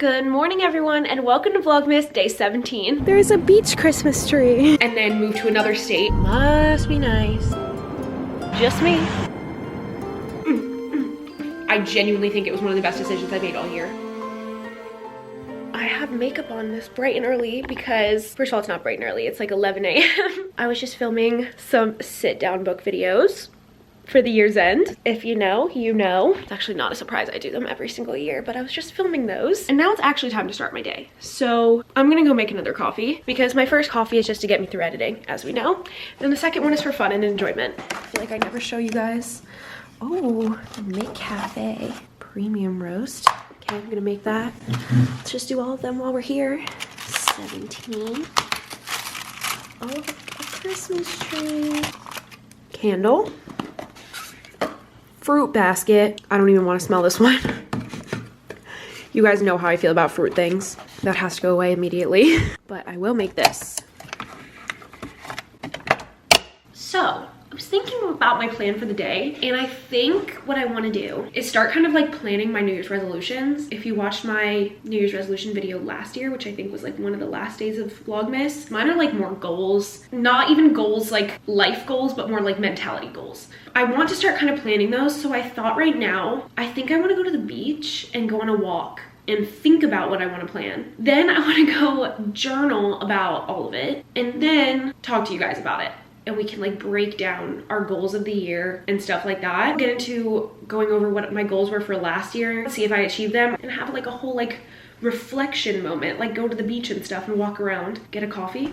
Good morning everyone and welcome to Vlogmas day 17. There is a beach Christmas tree. And then move to another state. Must be nice. Just me. I genuinely think it was one of the best decisions I made all year. I have makeup on this bright and early because, first of all, it's not bright and early, it's like 11 a.m. I was just filming some sit-down book videos for the year's end. If you know, you know. It's actually not a surprise, I do them every single year, but I was just filming those. And now it's actually time to start my day. So I'm gonna go make another coffee because my first coffee is just to get me through editing, as we know. And the second one is for fun and enjoyment. I feel like I never show you guys. Oh, Make Cafe Premium Roast. Okay, I'm gonna make that. Let's just do all of them while we're here. 17. Oh, a Christmas tree. Candle. Fruit basket. I don't even want to smell this one. You guys know how I feel about fruit things. That has to go away immediately. But I will make this. So, I was thinking about my plan for the day, and I think what I want to do is start kind of like planning my New Year's resolutions. If you watched my New Year's resolution video last year, which I think was like one of the last days of Vlogmas, mine are like more goals, not even goals like life goals, but more like mentality goals. I want to start kind of planning those, so I thought right now, I think I want to go to the beach and go on a walk and think about what I want to plan. Then I want to go journal about all of it, and then talk to you guys about it. And we can like break down our goals of the year and stuff like that. Get into going over what my goals were for last year, see if I achieved them, and have like a whole like reflection moment, like go to the beach and stuff and walk around, get a coffee.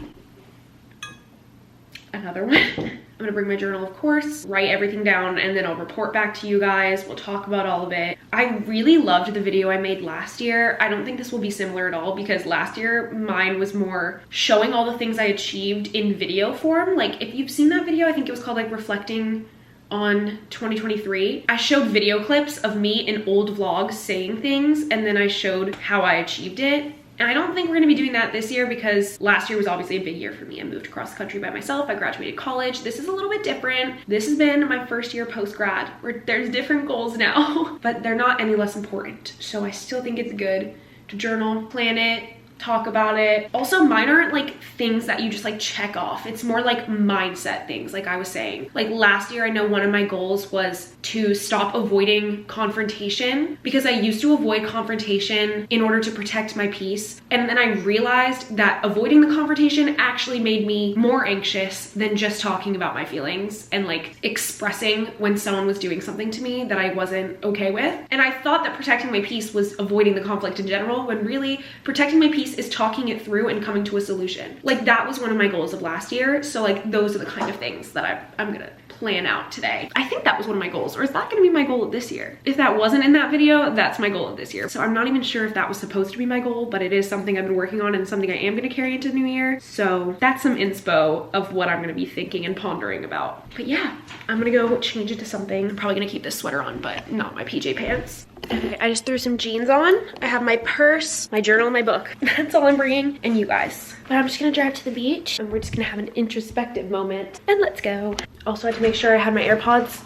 Another one. I'm gonna bring my journal, of course, write everything down, and then I'll report back to you guys. We'll talk about all of it. I really loved the video I made last year. I don't think this will be similar at all because last year mine was more showing all the things I achieved in video form. Like if you've seen that video, I think it was called like reflecting on 2023. I showed video clips of me in old vlogs saying things, and then I showed how I achieved it. And I don't think we're gonna be doing that this year because last year was obviously a big year for me. I moved across the country by myself. I graduated college. This is a little bit different. This has been my first year post-grad where there's different goals now, but they're not any less important. So I still think it's good to journal, plan it, talk about it. Also, mine aren't like things that you just like check off. It's more like mindset things, like I was saying. Like last year, I know one of my goals was to stop avoiding confrontation because I used to avoid confrontation in order to protect my peace. And then I realized that avoiding the confrontation actually made me more anxious than just talking about my feelings and like expressing when someone was doing something to me that I wasn't okay with. And I thought that protecting my peace was avoiding the conflict in general, when really protecting my peace is talking it through and coming to a solution. Like that was one of my goals of last year. So like those are the kind of things that I'm gonna plan out today. I think that was one of my goals, or is that gonna be my goal of this year? If that wasn't in that video, that's my goal of this year. So I'm not even sure if that was supposed to be my goal, but it is something I've been working on and something I am gonna carry into the new year. So that's some inspo of what I'm gonna be thinking and pondering about. But yeah, I'm gonna go change it to something. I'm probably gonna keep this sweater on, but not my PJ pants. Okay, I just threw some jeans on. I have my purse, my journal, and my book. That's all I'm bringing, and you guys. But I'm just gonna drive to the beach, and we're just gonna have an introspective moment, and let's go. Also, I had to make sure I had my AirPods.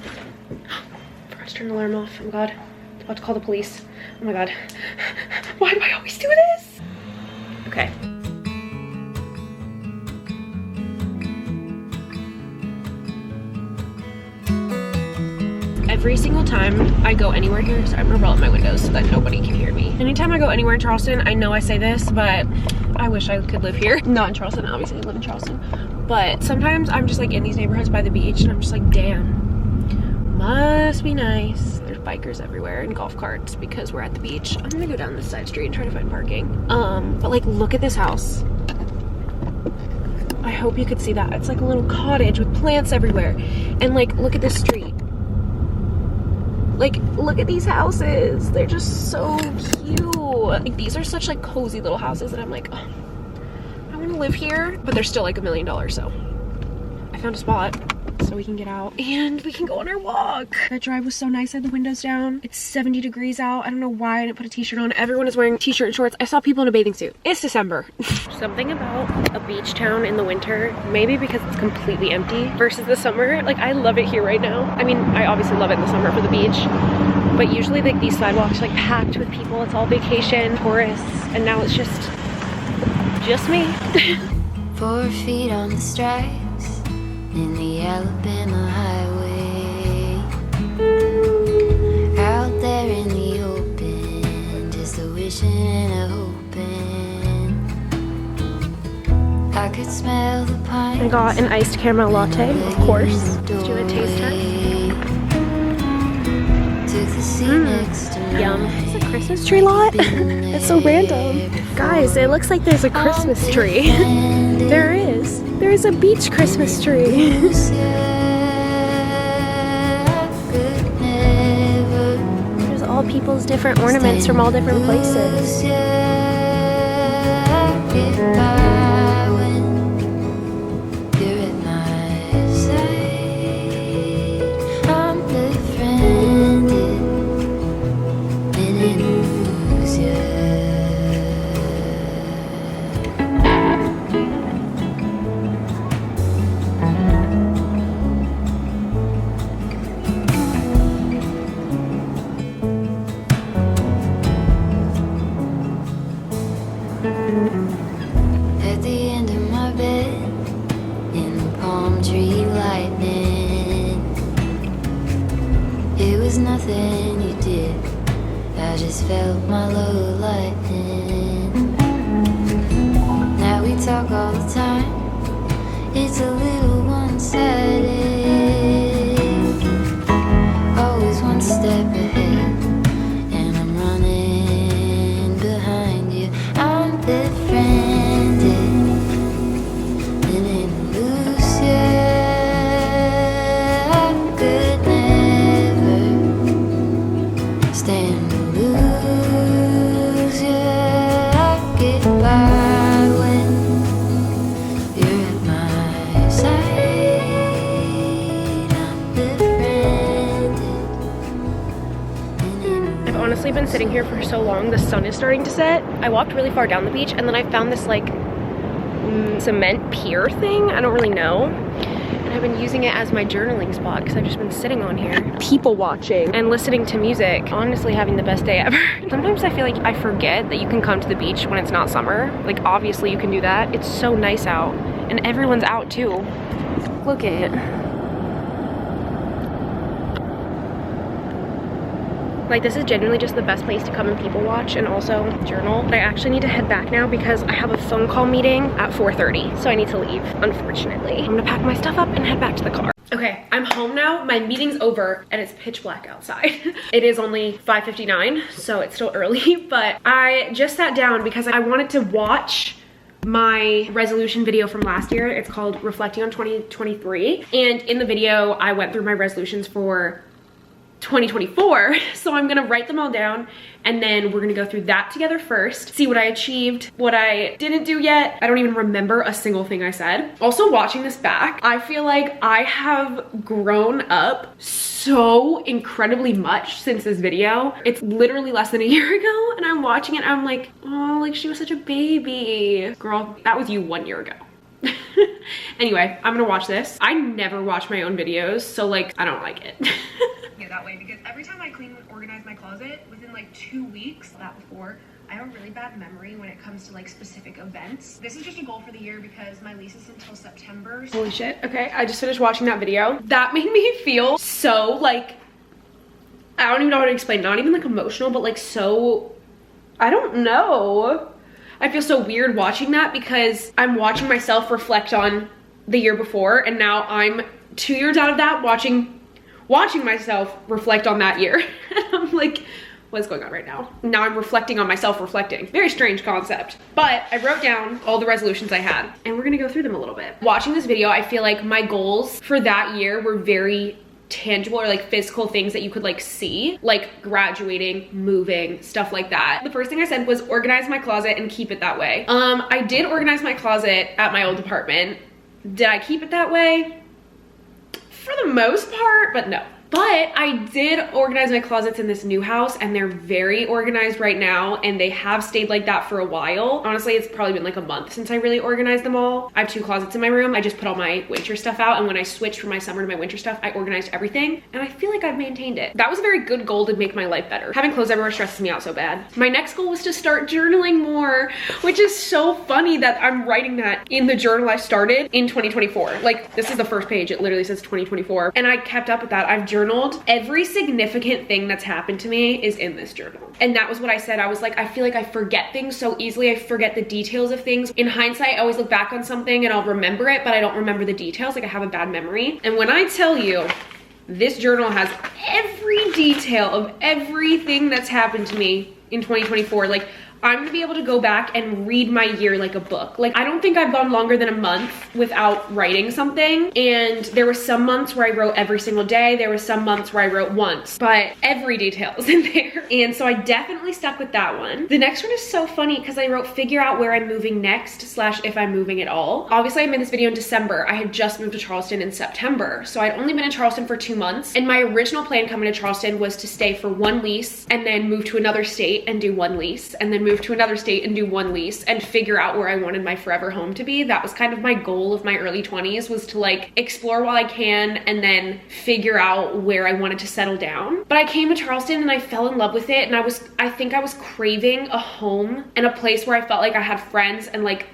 Forgot to turn the alarm off. Oh my god. I'm about to call the police. Oh my god. Why do I always do this? Okay. Every single time I go anywhere here, so I'm gonna roll up my windows so that nobody can hear me. Anytime I go anywhere in Charleston, I know I say this, but I wish I could live here. Not in Charleston, obviously I live in Charleston. But sometimes I'm just like in these neighborhoods by the beach and I'm just like, damn, must be nice. There's bikers everywhere and golf carts because we're at the beach. I'm gonna go down this side street and try to find parking. But like, look at this house. I hope you could see that. It's like a little cottage with plants everywhere. And like, look at this street. Like, look at these houses. They're just so cute. Like, these are such like cozy little houses that I'm like, oh, I want to live here. But they're still like $1 million, so I found a spot so we can get out and we can go on our walk. That drive was so nice. I had the windows down. It's 70 degrees out. I don't know why I didn't put a t-shirt on. Everyone is wearing t-shirt and shorts. I saw people in a bathing suit. It's December. Something about a beach town in the winter, maybe because it's completely empty versus the summer. Like, I love it here right now. I mean, I obviously love it in the summer for the beach, but usually like these sidewalks are like packed with people. It's all vacation, tourists. and now it's just me. 4 feet on the stripes in the Alabama highway, out there in the open, just a wishing and a hoping I could smell the pine. I got an iced caramel latte, of course. Let's do a taste test. Yum. It's a Christmas tree lot? It's so random. Guys, it looks like there's a Christmas tree. There is. There is a beach Christmas tree. There's all people's different ornaments from all different places. At the end of my bed, in the palm tree lightning, it was nothing you did, I just felt my low lightning. Now we talk all the time, it's a little one-sided, always one step ahead, and I'm running behind you. I'm befriended and in loose, yeah. I could never stand to lose, yeah. I get by when you're at my side. I'm befriended and in I've honestly been sitting here for so long, the sun is starting to set. I walked really far down the beach and then I found this like cement pier thing. I don't really know. And I've been using it as my journaling spot because I've just been sitting on here, people watching and listening to music. Honestly, having the best day ever. Sometimes I feel like I forget that you can come to the beach when it's not summer. Like obviously you can do that. It's so nice out and everyone's out too. Look at it. Like this is genuinely just the best place to come and people watch and also journal. But I actually need to head back now because I have a phone call meeting at 4:30. So I need to leave, unfortunately. I'm gonna pack my stuff up and head back to the car. Okay, I'm home now. My meeting's over and it's pitch black outside. It is only 5:59, so it's still early, but I just sat down because I wanted to watch my resolution video from last year. It's called Reflecting on 2023. And in the video, I went through my resolutions for 2024. So I'm gonna write them all down and then we're gonna go through that together first, see what I achieved, what I didn't do yet. I don't even remember a single thing I said. Also watching this back, I feel like I have grown up so incredibly much since this video. It's literally less than a year ago and I'm watching it and I'm like, oh, like she was such a baby. Girl, that was you 1 year ago. Anyway, I'm gonna watch this. I never watch my own videos, so like, I don't like it. That way, because every time I clean and organize my closet within like 2 weeks, that before, I have a really bad memory when it comes to like specific events. This is just a goal for the year because my lease is until September. Holy shit. Okay, I just finished watching that video. That made me feel so like, I don't even know how to explain, not even like emotional, but like so, I don't know. I feel so weird watching that because I'm watching myself reflect on the year before and now I'm 2 years out of that watching myself reflect on that year. I'm like, what's going on right now? Now I'm reflecting on myself reflecting. Very strange concept. But I wrote down all the resolutions I had and we're gonna go through them a little bit. Watching this video, I feel like my goals for that year were very tangible or like physical things that you could like see, like graduating, moving, stuff like that. The first thing I said was organize my closet and keep it that way. I did organize my closet at my old apartment. Did I keep it that way? For the most part, but no. But I did organize my closets in this new house, and they're very organized right now, and they have stayed like that for a while. Honestly, it's probably been like a month since I really organized them all. I have 2 closets in my room. I just put all my winter stuff out, and when I switched from my summer to my winter stuff, I organized everything, and I feel like I've maintained it. That was a very good goal to make my life better. Having clothes everywhere stresses me out so bad. My next goal was to start journaling more, which is so funny that I'm writing that in the journal I started in 2024. Like, this is the first page. It literally says 2024, and I kept up with that. I've journaled. Every significant thing that's happened to me is in this journal. And that was what I said. I was like, I feel like I forget things so easily. I forget the details of things. In hindsight, I always look back on something and I'll remember it, but I don't remember the details. Like, I have a bad memory. And when I tell you, this journal has every detail of everything that's happened to me in 2024. Like, I'm gonna be able to go back and read my year like a book. Like, I don't think I've gone longer than a month without writing something. And there were some months where I wrote every single day. There were some months where I wrote once, but every detail is in there. And so I definitely stuck with that one. The next one is so funny because I wrote figure out where I'm moving next / if I'm moving at all. Obviously, I made this video in December. I had just moved to Charleston in September. So I'd only been in Charleston for 2 months. And my original plan coming to Charleston was to stay for 1 lease and then move to another state and do 1 lease and then move to another state and do 1 lease and figure out where I wanted my forever home to be. That was kind of my goal of my early 20s, was to like explore while I can and then figure out where I wanted to settle down. But I came to Charleston and I fell in love with it, and I think I was craving a home and a place where I felt like I had friends and like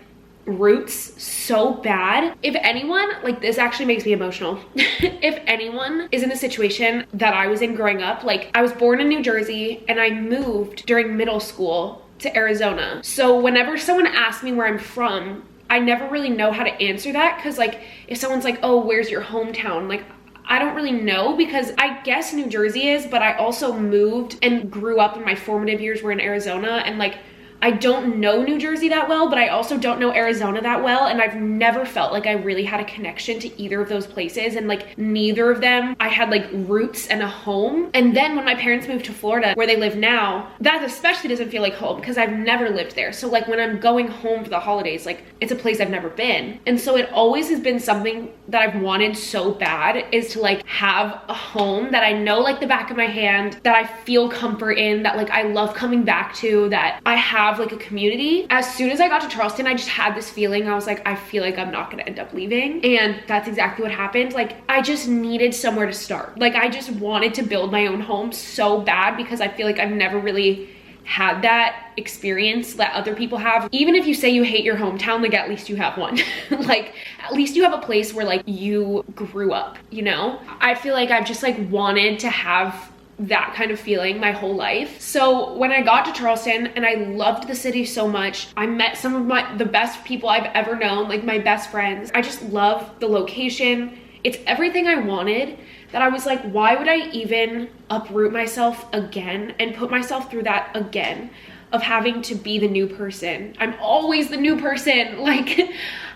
roots so bad. If anyone, like, this actually makes me emotional. If anyone is in the situation that I was in growing up, like, I was born in New Jersey and I moved during middle school to Arizona. So whenever someone asks me where I'm from, I never really know how to answer that, because like, if someone's like, oh, where's your hometown? Like, I don't really know, because I guess New Jersey is, but I also moved and grew up in my formative years were in Arizona, and like, I don't know New Jersey that well, but I also don't know Arizona that well, and I've never felt like I really had a connection to either of those places, and like neither of them I had like roots and a home. And then when my parents moved to Florida, where they live now, that especially doesn't feel like home because I've never lived there. So like, when I'm going home for the holidays, like, it's a place I've never been. And so it always has been something that I've wanted so bad, is to like have a home that I know like the back of my hand, that I feel comfort in, that like I love coming back to, that I have like a community. As soon as I got to Charleston, I just had this feeling. I was like, I feel like I'm not gonna end up leaving. And that's exactly what happened. Like, I just needed somewhere to start. Like, I just wanted to build my own home so bad, because I feel like I've never really had that experience that other people have. Even if you say you hate your hometown, like, at least you have one. Like, at least you have a place where like you grew up, you know? I feel like I've just like wanted to have that kind of feeling my whole life. So when I got to Charleston, and I loved the city so much, I met some of the best people I've ever known, like my best friends. I just love the location. It's everything I wanted, that I was like, why would I even uproot myself again and put myself through that again of having to be the new person? I'm always the new person, like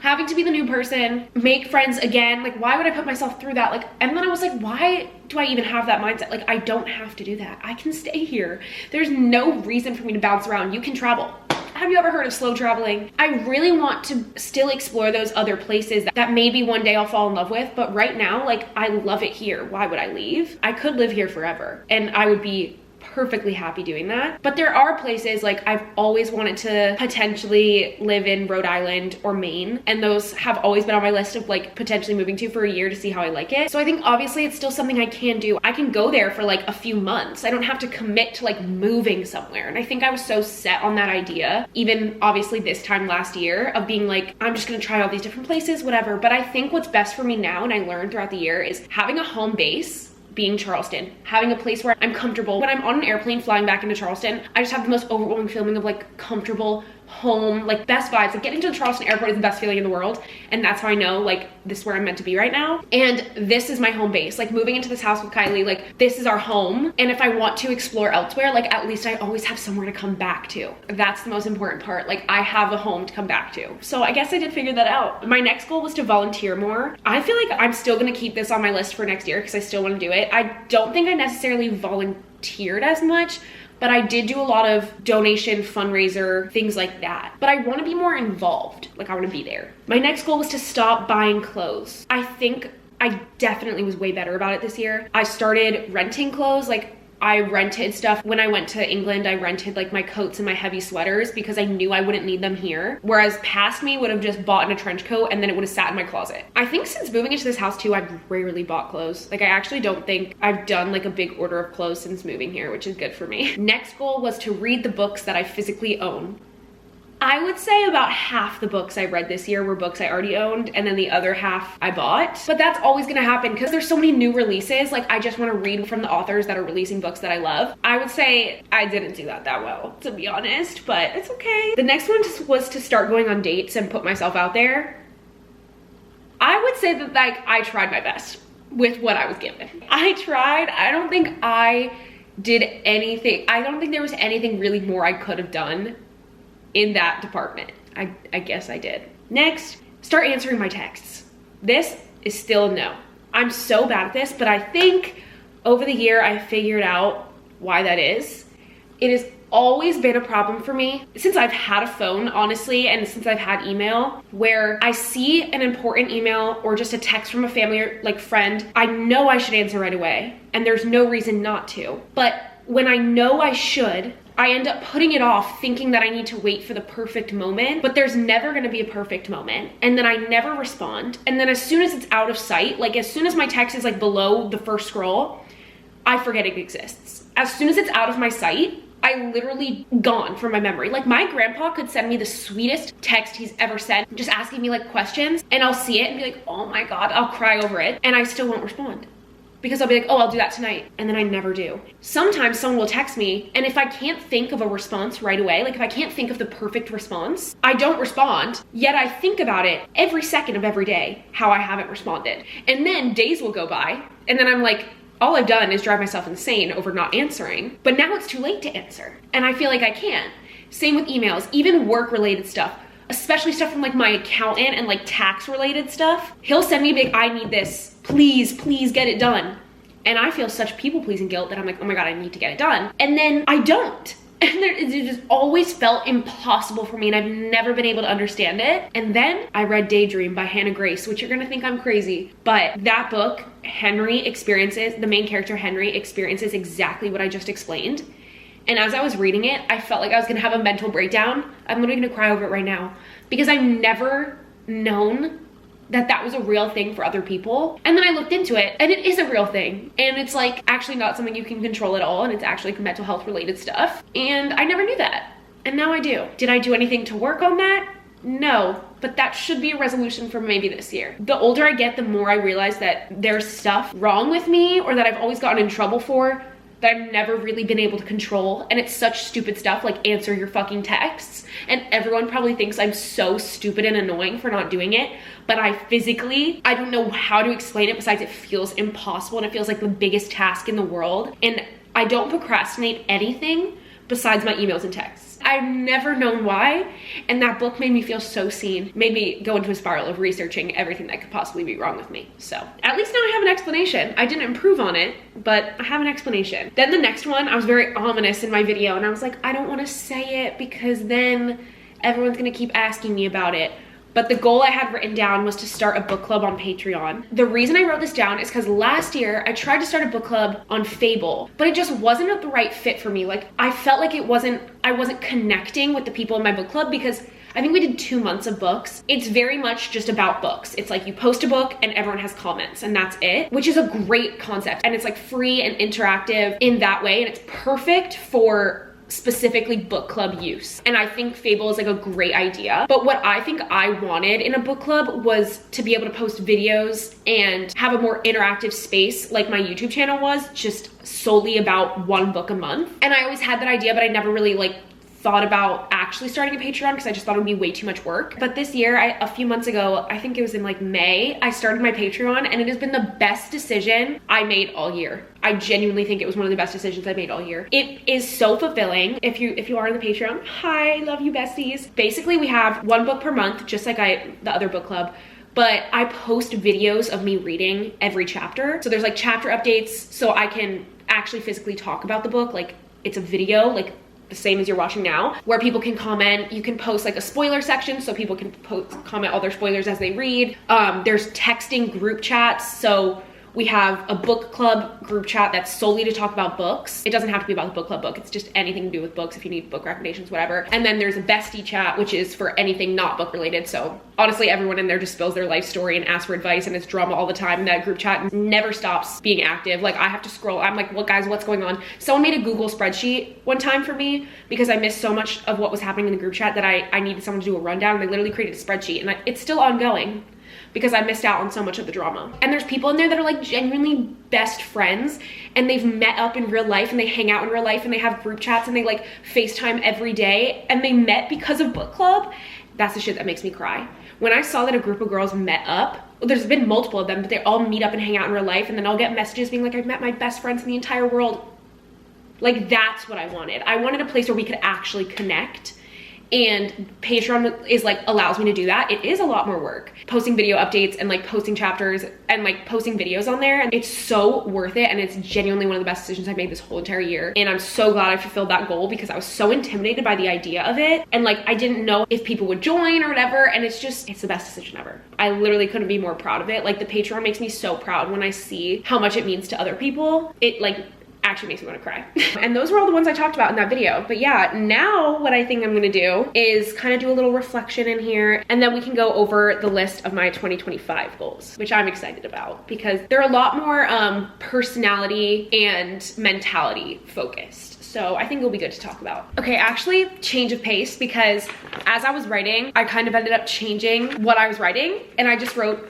having to be the new person, make friends again. Like, why would I put myself through that? Like, and then I was like, why do I even have that mindset? Like, I don't have to do that. I can stay here. There's no reason for me to bounce around. You can travel. Have you ever heard of slow traveling? I really want to still explore those other places that maybe one day I'll fall in love with, but right now, like, I love it here. Why would I leave? I could live here forever, and I would be perfectly happy doing that. But there are places, like, I've always wanted to potentially live in Rhode Island or Maine, and those have always been on my list of like potentially moving to for a year to see how I like it. So I think obviously it's still something I can do. I can go there for like a few months. I don't have to commit to like moving somewhere. And I think I was so set on that idea, even obviously this time last year, of being like, I'm just gonna try all these different places, whatever. But I think what's best for me now, and I learned throughout the year, is having a home base, being Charleston, having a place where I'm comfortable. When I'm on an airplane flying back into Charleston, I just have the most overwhelming feeling of like comfortable home, like best vibes. Like, getting to the Charleston airport is the best feeling in the world, and that's how I know like this is where I'm meant to be right now. And this is my home base. Like, moving into this house with Kylie, like, this is our home. And if I want to explore elsewhere, like, at least I always have somewhere to come back to. That's the most important part. Like, I have a home to come back to. So I guess I did figure that out. My next goal was to volunteer more. I feel like I'm still gonna keep this on my list for next year because I still want to do it. I don't think I necessarily volunteered as much, but I did do a lot of donation, fundraiser, things like that. But I want to be more involved. Like, I want to be there. My next goal was to stop buying clothes. I think I definitely was way better about it this year. I started renting clothes. Like, I rented stuff. When I went to England, I rented like my coats and my heavy sweaters because I knew I wouldn't need them here. Whereas past me would have just bought in a trench coat and then it would have sat in my closet. I think since moving into this house too, I've rarely bought clothes. Like, I actually don't think I've done like a big order of clothes since moving here, which is good for me. Next goal was to read the books that I physically own. I would say about half the books I read this year were books I already owned, and then the other half I bought. But that's always gonna happen because there's so many new releases. Like, I just wanna read from the authors that are releasing books that I love. I would say I didn't do that well, to be honest, but it's okay. The next one was to start going on dates and put myself out there. I would say that, like, I tried my best with what I was given. I tried. I don't think I did anything. I don't think there was anything really more I could have done in that department. I guess I did. Next, start answering my texts. This is still a no. I'm so bad at this, but I think over the year I figured out why that is. It has always been a problem for me since I've had a phone, honestly, and since I've had email, where I see an important email or just a text from a family or like friend, I know I should answer right away, and there's no reason not to. But when I know I should, I end up putting it off thinking that I need to wait for the perfect moment, but there's never gonna be a perfect moment. And then I never respond. And then as soon as it's out of sight, like as soon as my text is like below the first scroll, I forget it exists. As soon as it's out of my sight, I literally gone from my memory. Like, my grandpa could send me the sweetest text he's ever sent, just asking me like questions, and I'll see it and be like, oh my God, I'll cry over it. And I still won't respond. Because I'll be like, oh, I'll do that tonight. And then I never do. Sometimes someone will text me, and if I can't think of a response right away, like if I can't think of the perfect response, I don't respond. Yet I think about it every second of every day, how I haven't responded. And then days will go by, and then I'm like, all I've done is drive myself insane over not answering. But now it's too late to answer. And I feel like I can't. Same with emails, even work-related stuff. Especially stuff from like my accountant and like tax related stuff. He'll send me like, I need this, please get it done. And I feel such people pleasing guilt that I'm like, oh my God, I need to get it done. And then I don't. And it just always felt impossible for me, and I've never been able to understand it. And then I read Daydream by Hannah Grace, which you're gonna think I'm crazy. But that book, the main character Henry experiences exactly what I just explained. And as I was reading it, I felt like I was gonna have a mental breakdown. I'm literally gonna cry over it right now because I've never known that that was a real thing for other people. And then I looked into it, and it is a real thing. And it's like actually not something you can control at all, and it's actually like mental health related stuff. And I never knew that, and now I do. Did I do anything to work on that? No, but that should be a resolution for maybe this year. The older I get, the more I realize that there's stuff wrong with me, or that I've always gotten in trouble for, that I've never really been able to control. And it's such stupid stuff like answer your fucking texts. And everyone probably thinks I'm so stupid and annoying for not doing it. But I don't know how to explain it besides it feels impossible, and it feels like the biggest task in the world. And I don't procrastinate anything besides my emails and texts. I've never known why, and that book made me feel so seen. Made me go into a spiral of researching everything that could possibly be wrong with me. So at least now I have an explanation. I didn't improve on it, but I have an explanation. Then the next one, I was very ominous in my video, and I was like, I don't want to say it because then everyone's gonna keep asking me about it. But the goal I had written down was to start a book club on Patreon. The reason I wrote this down is because last year I tried to start a book club on Fable, but it just wasn't the right fit for me. Like, I felt like I wasn't connecting with the people in my book club because I think we did 2 months of books. It's very much just about books. It's like you post a book and everyone has comments and that's it, which is a great concept. And it's like free and interactive in that way, and it's perfect for specifically book club use. And I think Fable is like a great idea. But what I think I wanted in a book club was to be able to post videos and have a more interactive space like my YouTube channel was, just solely about one book a month. And I always had that idea, but I never really like thought about actually starting a Patreon because I just thought it would be way too much work. But this year, a few months ago, I think it was in like May, I started my Patreon, and it has been the best decision I made all year. I genuinely think it was one of the best decisions I made all year. It is so fulfilling. If you are in the Patreon, hi, love you besties. Basically, we have 1 book per month, just like the other book club. But I post videos of me reading every chapter. So there's like chapter updates, so I can actually physically talk about the book. Like, it's a video, like the same as you're watching now, where people can comment. You can post like a spoiler section so people can comment all their spoilers as they read. There's texting group chats, so we have a book club group chat that's solely to talk about books. It doesn't have to be about the book club book. It's just anything to do with books if you need book recommendations, whatever. And then there's a bestie chat, which is for anything not book related. So honestly, everyone in there just spills their life story and asks for advice, and it's drama all the time. And that group chat never stops being active. Like, I have to scroll. I'm like, what guys, what's going on? Someone made a Google spreadsheet one time for me because I missed so much of what was happening in the group chat that I needed someone to do a rundown, and they literally created a spreadsheet, and it's still ongoing, because I missed out on so much of the drama. And there's people in there that are like genuinely best friends, and they've met up in real life, and they hang out in real life, and they have group chats, and they like FaceTime every day, and they met because of book club. That's the shit that makes me cry. When I saw that a group of girls met up, there's been multiple of them, but they all meet up and hang out in real life, and then I'll get messages being like, I've met my best friends in the entire world. Like, that's what I wanted. I wanted a place where we could actually connect. And Patreon is like, allows me to do that. It is a lot more work, posting video updates and like posting chapters and like posting videos on there. And it's so worth it. And it's genuinely one of the best decisions I've made this whole entire year. And I'm so glad I fulfilled that goal, because I was so intimidated by the idea of it. And like, I didn't know if people would join or whatever. And it's the best decision ever. I literally couldn't be more proud of it. Like, the Patreon makes me so proud when I see how much it means to other people. It like actually makes me want to cry. And those were all the ones I talked about in that video. But yeah, now what I think I'm gonna do is kind of do a little reflection in here, and then we can go over the list of my 2025 goals, which I'm excited about because they're a lot more personality and mentality focused. So I think it'll be good to talk about. Okay, actually, change of pace, because as I was writing, I kind of ended up changing what I was writing, and I just wrote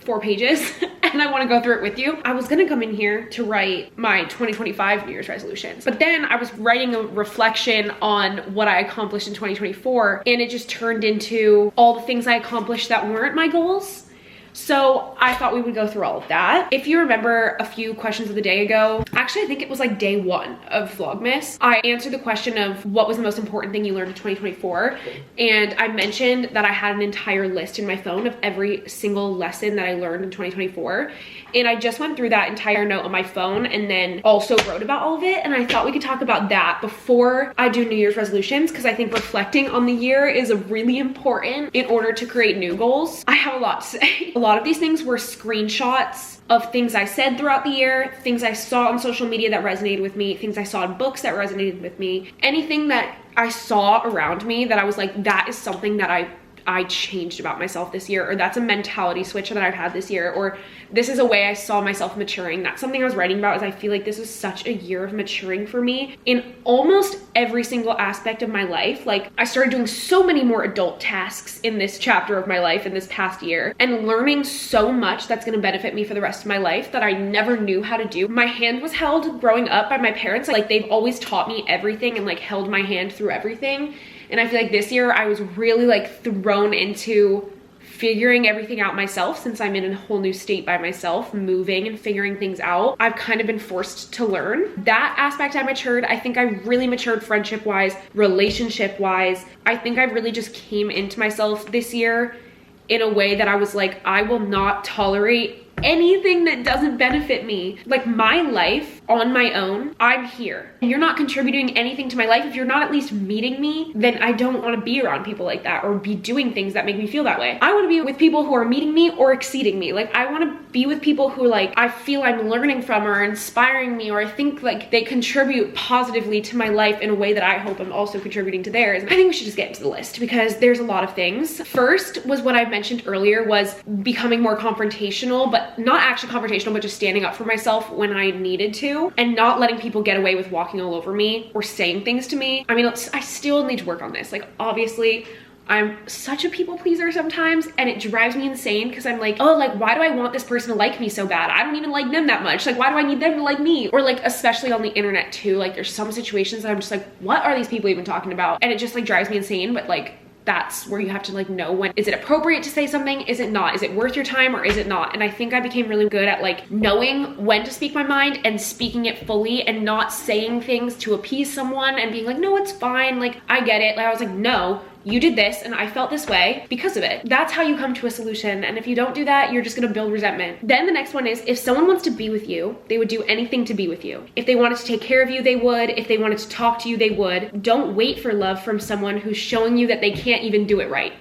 4 pages and I want to go through it with you. I was gonna come in here to write my 2025 New Year's resolutions, but then I was writing a reflection on what I accomplished in 2024, and it just turned into all the things I accomplished that weren't my goals. So I thought we would go through all of that. If you remember a few questions of the day ago, actually I think it was like day 1 of Vlogmas, I answered the question of what was the most important thing you learned in 2024. And I mentioned that I had an entire list in my phone of every single lesson that I learned in 2024. And I just went through that entire note on my phone and then also wrote about all of it. And I thought we could talk about that before I do New Year's resolutions, because I think reflecting on the year is really important in order to create new goals. I have a lot to say. A lot of these things were screenshots of things I said throughout the year, things I saw on social media that resonated with me, things I saw in books that resonated with me, anything that I saw around me that I was like, that is something that I changed about myself this year, or that's a mentality switch that I've had this year, or this is a way I saw myself maturing. That's something I was writing about, is I feel like this was such a year of maturing for me in almost every single aspect of my life. Like, I started doing so many more adult tasks in this chapter of my life in this past year, and learning so much that's gonna benefit me for the rest of my life that I never knew how to do. My hand was held growing up by my parents. Like, they've always taught me everything and like held my hand through everything. And I feel like this year I was really like thrown into figuring everything out myself, since I'm in a whole new state by myself, moving and figuring things out. I've kind of been forced to learn. That aspect I matured. I think I really matured friendship-wise, relationship-wise. I think I really just came into myself this year in a way that I was like, I will not tolerate anything that doesn't benefit me. Like, my life on my own, I'm here. You're not contributing anything to my life. If you're not at least meeting me, then I don't want to be around people like that or be doing things that make me feel that way. I want to be with people who are meeting me or exceeding me. Like, I want to be with people who like I feel I'm learning from or inspiring me, or I think like they contribute positively to my life in a way that I hope I'm also contributing to theirs. I think we should just get into the list because there's a lot of things. First was what I mentioned earlier, was becoming more confrontational, but not actually confrontational, but just standing up for myself when I needed to, and not letting people get away with walking all over me or saying things to me. I mean, I still need to work on this. Like, obviously, I'm such a people pleaser sometimes, and it drives me insane because I'm like, oh, like, why do I want this person to like me so bad? I don't even like them that much. Like, why do I need them to like me? Or like, especially on the internet too, like there's some situations that I'm just like, what are these people even talking about? And it just like drives me insane. But like, that's where you have to like know when is it appropriate to say something, is it not, is it worth your time, or is it not? And I think I became really good at like knowing when to speak my mind and speaking it fully, and not saying things to appease someone and being like, no, it's fine, like I get it. Like, I was like, no, you did this and I felt this way because of it. That's how you come to a solution. And if you don't do that, you're just gonna build resentment. Then the next one is, if someone wants to be with you, they would do anything to be with you. If they wanted to take care of you, they would. If they wanted to talk to you, they would. Don't wait for love from someone who's showing you that they can't even do it right.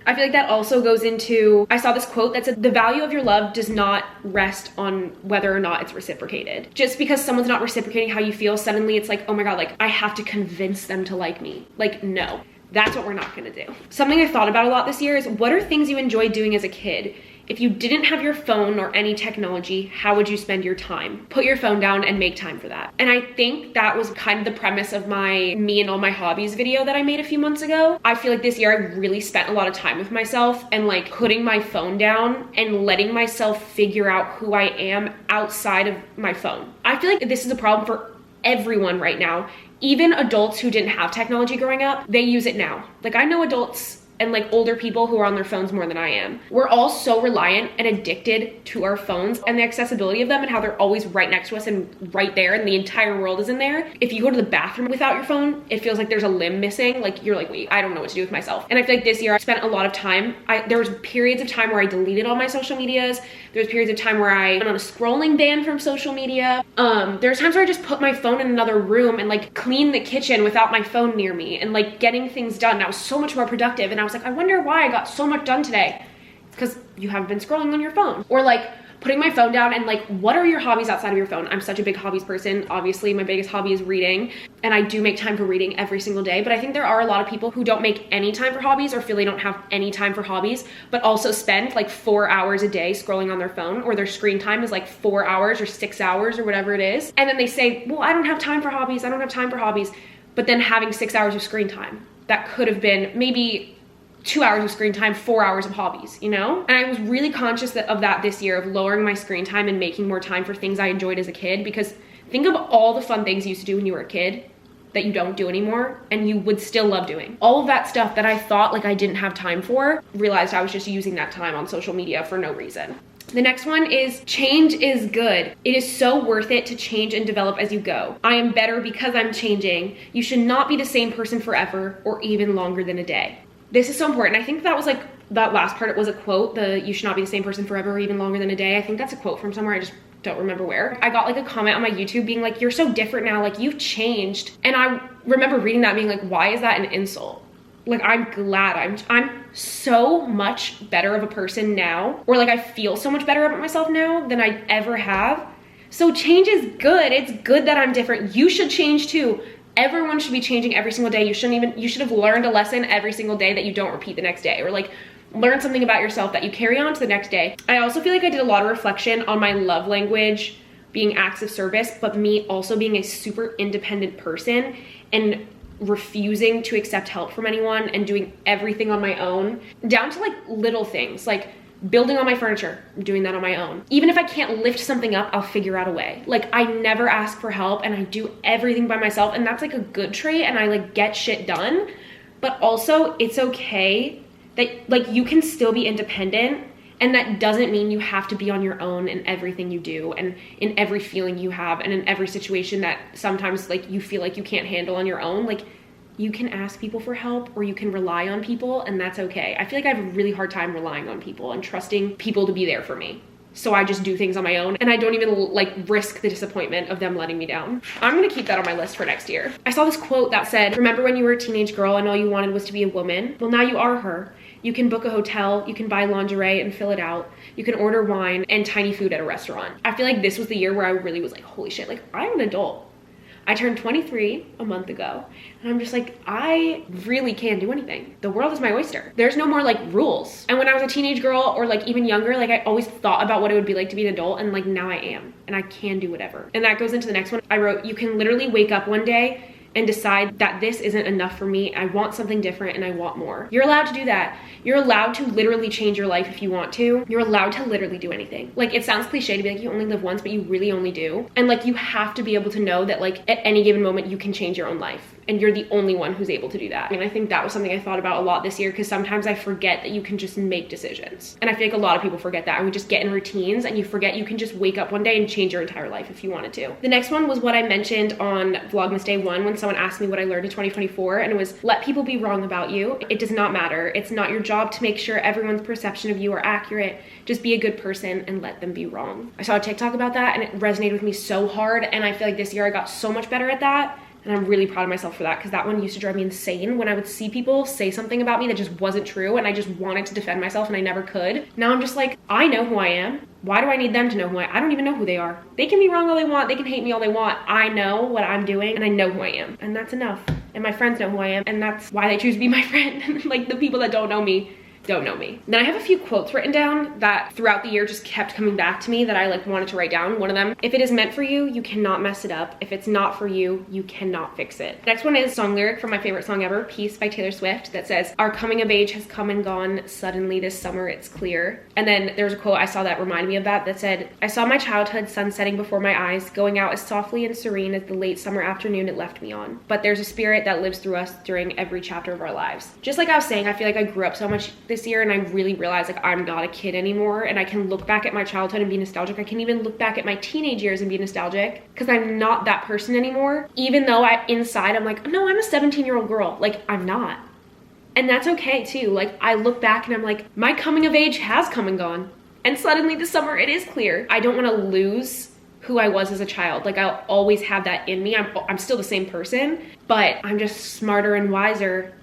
I feel like that also goes into, I saw this quote that said, the value of your love does not rest on whether or not it's reciprocated. Just because someone's not reciprocating how you feel, suddenly it's like, oh my God, like I have to convince them to like me. Like, no, that's what we're not gonna do. Something I thought about a lot this year is, what are things you enjoyed doing as a kid? If you didn't have your phone or any technology, how would you spend your time? Put your phone down and make time for that. And I think that was kind of the premise of my me and all my hobbies video that I made a few months ago. I feel like this year I really spent a lot of time with myself and like putting my phone down and letting myself figure out who I am outside of my phone. I feel like this is a problem for everyone right now. Even adults who didn't have technology growing up, they use it now. Like, I know adults and like older people who are on their phones more than I am. We're all so reliant and addicted to our phones and the accessibility of them and how they're always right next to us and right there and the entire world is in there. If you go to the bathroom without your phone, it feels like there's a limb missing. Like, you're like, wait, I don't know what to do with myself. And I feel like this year I spent a lot of time, there was periods of time where I deleted all my social medias. There's periods of time where I went on a scrolling ban from social media. There's times where I just put my phone in another room and like clean the kitchen without my phone near me and like getting things done. I was so much more productive, and I was like, I wonder why I got so much done today. It's because you haven't been scrolling on your phone. Or like putting my phone down and like, what are your hobbies outside of your phone? I'm such a big hobbies person. Obviously, my biggest hobby is reading, and I do make time for reading every single day. But I think there are a lot of people who don't make any time for hobbies or feel they don't have any time for hobbies, but also spend like 4 hours a day scrolling on their phone, or their screen time is like 4 hours or 6 hours or whatever it is. And then they say, well, I don't have time for hobbies. I don't have time for hobbies. But then having 6 hours of screen time, that could have been maybe 2 hours of screen time, 4 hours of hobbies, you know? And I was really conscious of that this year, of lowering my screen time and making more time for things I enjoyed as a kid, because think of all the fun things you used to do when you were a kid that you don't do anymore and you would still love doing. All of that stuff that I thought like I didn't have time for, realized I was just using that time on social media for no reason. The next one is, change is good. It is so worth it to change and develop as you go. I am better because I'm changing. You should not be the same person forever or even longer than a day. This is so important. I think that was like, that last part, it was a quote, you should not be the same person forever or even longer than a day. I think that's a quote from somewhere, I just don't remember where. I got like a comment on my YouTube being like, you're so different now, like you've changed. And I remember reading that being like, why is that an insult? Like, I'm glad I'm so much better of a person now, or like I feel so much better about myself now than I ever have. So change is good. It's good that I'm different. You should change too. Everyone should be changing every single day. You should have learned a lesson every single day that you don't repeat the next day, or like learn something about yourself that you carry on to the next day. I also feel like I did a lot of reflection on my love language being acts of service, but me also being a super independent person and refusing to accept help from anyone and doing everything on my own, down to like little things like building all my furniture, I'm doing that on my own. Even if I can't lift something up, I'll figure out a way. Like, I never ask for help and I do everything by myself, and that's like a good trait, and I like get shit done. But also, it's okay that like you can still be independent, and that doesn't mean you have to be on your own in everything you do and in every feeling you have and in every situation that sometimes like you feel like you can't handle on your own. Like, you can ask people for help, or you can rely on people, and that's okay. I feel like I have a really hard time relying on people and trusting people to be there for me. So I just do things on my own, and I don't even like risk the disappointment of them letting me down. I'm gonna keep that on my list for next year. I saw this quote that said, remember when you were a teenage girl and all you wanted was to be a woman? Well, now you are her. You can book a hotel, you can buy lingerie and fill it out. You can order wine and tiny food at a restaurant. I feel like this was the year where I really was like, holy shit, like I'm an adult. I turned 23 a month ago, and I'm just like, I really can do anything. The world is my oyster. There's no more like rules. And when I was a teenage girl, or like even younger, like I always thought about what it would be like to be an adult, and like now I am, and I can do whatever. And that goes into the next one. I wrote, you can literally wake up one day and decide that this isn't enough for me. I want something different and I want more. You're allowed to do that. You're allowed to literally change your life if you want to. You're allowed to literally do anything. Like, it sounds cliche to be like, you only live once, but you really only do. And like, you have to be able to know that like at any given moment you can change your own life. and you're the only one who's able to do that. And I think that was something I thought about a lot this year, because sometimes I forget that you can just make decisions. And I feel like a lot of people forget that, and we just get in routines and you forget you can just wake up one day and change your entire life if you wanted to. The next one was what I mentioned on Vlogmas Day 1 when someone asked me what I learned in 2024, and it was, let people be wrong about you. It does not matter. It's not your job to make sure everyone's perception of you are accurate. Just be a good person and let them be wrong. I saw a TikTok about that and it resonated with me so hard, and I feel like this year I got so much better at that. And I'm really proud of myself for that, because that one used to drive me insane when I would see people say something about me that just wasn't true and I just wanted to defend myself and I never could. Now I'm just like, I know who I am. Why do I need them to know who I don't even know who they are. They can be wrong all they want. They can hate me all they want. I know what I'm doing and I know who I am. And that's enough. And my friends know who I am, and that's why they choose to be my friend. Like, the people that don't know me don't know me. Then I have a few quotes written down that throughout the year just kept coming back to me that I like wanted to write down. One of them, if it is meant for you, you cannot mess it up. If it's not for you, you cannot fix it. Next one is a song lyric from my favorite song ever, Peace by Taylor Swift, that says, our coming of age has come and gone. Suddenly this summer it's clear. And then there's a quote I saw that reminded me of that said, I saw my childhood sun setting before my eyes, going out as softly and serene as the late summer afternoon it left me on. But there's a spirit that lives through us during every chapter of our lives. Just like I was saying, I feel like I grew up so much this year, and I really realized like I'm not a kid anymore, and I can look back at my childhood and be nostalgic. I can even look back at my teenage years and be nostalgic, because I'm not that person anymore. Even though inside I'm like, no, I'm a 17-year-old girl. Like, I'm not. And that's okay too. Like, I look back and I'm like, my coming of age has come and gone. And suddenly this summer it is clear. I don't want to lose who I was as a child. Like, I'll always have that in me. I'm still the same person, but I'm just smarter and wiser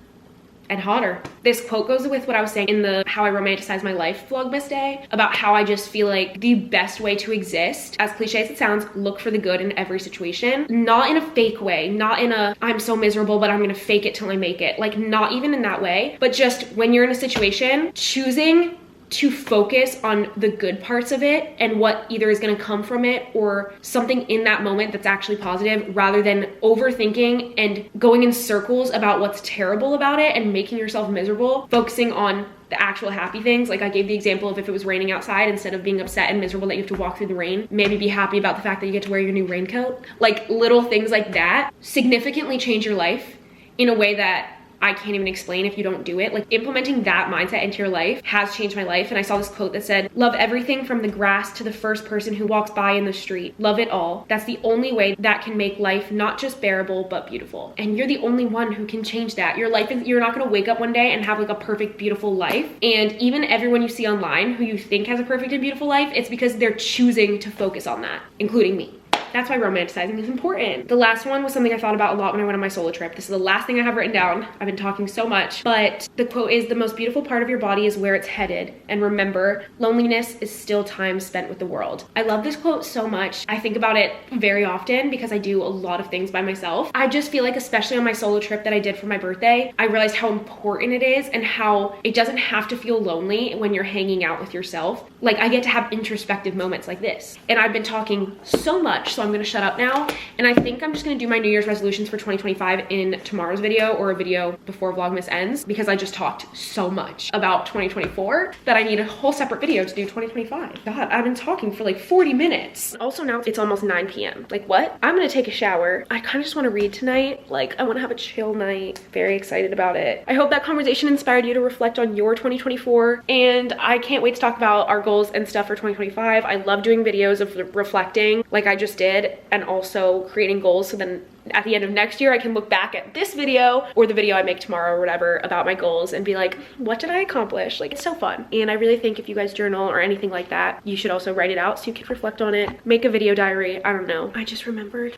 and hotter. This quote goes with what I was saying in the How I Romanticize My Life Vlogmas Day, about how I just feel like the best way to exist, as cliche as it sounds, look for the good in every situation. Not in a fake way, not in a, I'm so miserable, but I'm gonna fake it till I make it. Like, not even in that way, but just when you're in a situation, choosing to focus on the good parts of it and what either is going to come from it or something in that moment that's actually positive, rather than overthinking and going in circles about what's terrible about it and making yourself miserable. Focusing on the actual happy things. Like, I gave the example of if it was raining outside, instead of being upset and miserable that you have to walk through the rain, maybe be happy about the fact that you get to wear your new raincoat. Like, little things like that significantly change your life in a way that I can't even explain if you don't do it. Like, implementing that mindset into your life has changed my life. And I saw this quote that said, love everything from the grass to the first person who walks by in the street. Love it all. That's the only way that can make life not just bearable, but beautiful. And you're the only one who can change that. Your life is, you're not gonna wake up one day and have like a perfect, beautiful life. And even everyone you see online who you think has a perfect and beautiful life, it's because they're choosing to focus on that, including me. That's why romanticizing is important. The last one was something I thought about a lot when I went on my solo trip. This is the last thing I have written down. I've been talking so much, but the quote is, the most beautiful part of your body is where it's headed. And remember, loneliness is still time spent with the world. I love this quote so much. I think about it very often because I do a lot of things by myself. I just feel like, especially on my solo trip that I did for my birthday, I realized how important it is and how it doesn't have to feel lonely when you're hanging out with yourself. Like, I get to have introspective moments like this. And I've been talking so much, so I'm gonna shut up now. And I think I'm just gonna do my New Year's resolutions for 2025 in tomorrow's video, or a video before Vlogmas ends, because I just talked so much about 2024 that I need a whole separate video to do 2025. God, I've been talking for like 40 minutes. Also, now it's almost 9 p.m. Like, what? I'm gonna take a shower. I kind of just want to read tonight. Like, I want to have a chill night. Very excited about it. I hope that conversation inspired you to reflect on your 2024, and I can't wait to talk about our goals and stuff for 2025. I love doing videos of reflecting like I just did, and also creating goals, so then at the end of next year I can look back at this video or the video I make tomorrow or whatever about my goals and be like, what did I accomplish? Like, it's so fun. And I really think if you guys journal or anything like that, you should also write it out so you can reflect on it. Make a video diary. I don't know. I just remembered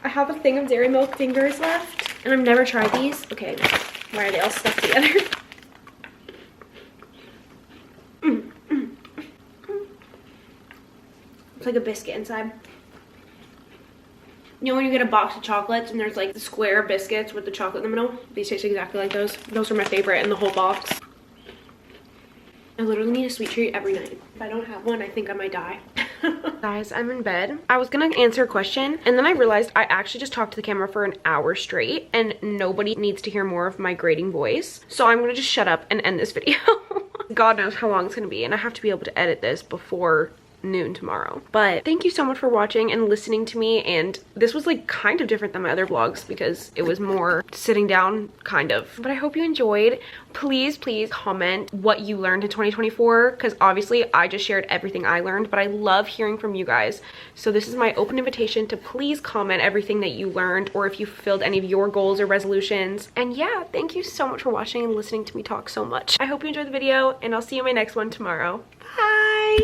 I have a thing of dairy milk fingers left, and I've never tried these. Okay, why are they all stuck together? It's like a biscuit inside. You know when you get a box of chocolates and there's like the square biscuits with the chocolate in the middle? These taste exactly like those. Those are my favorite in the whole box. I literally need a sweet treat every night. If I don't have one, I think I might die. Guys, I'm in bed. I was gonna answer a question, and then I realized I actually just talked to the camera for an hour straight, and nobody needs to hear more of my grating voice. So I'm gonna just shut up and end this video. God knows how long it's gonna be, and I have to be able to edit this before noon tomorrow. But thank you so much for watching and listening to me, and this was like kind of different than my other vlogs because it was more sitting down kind of, but I hope you enjoyed. Please comment what you learned in 2024, because obviously I just shared everything I learned, but I love hearing from you guys. So this is my open invitation to please comment everything that you learned, or if you fulfilled any of your goals or resolutions. And yeah, thank you so much for watching and listening to me talk so much. I hope you enjoyed the video, and I'll see you in my next one tomorrow. Bye.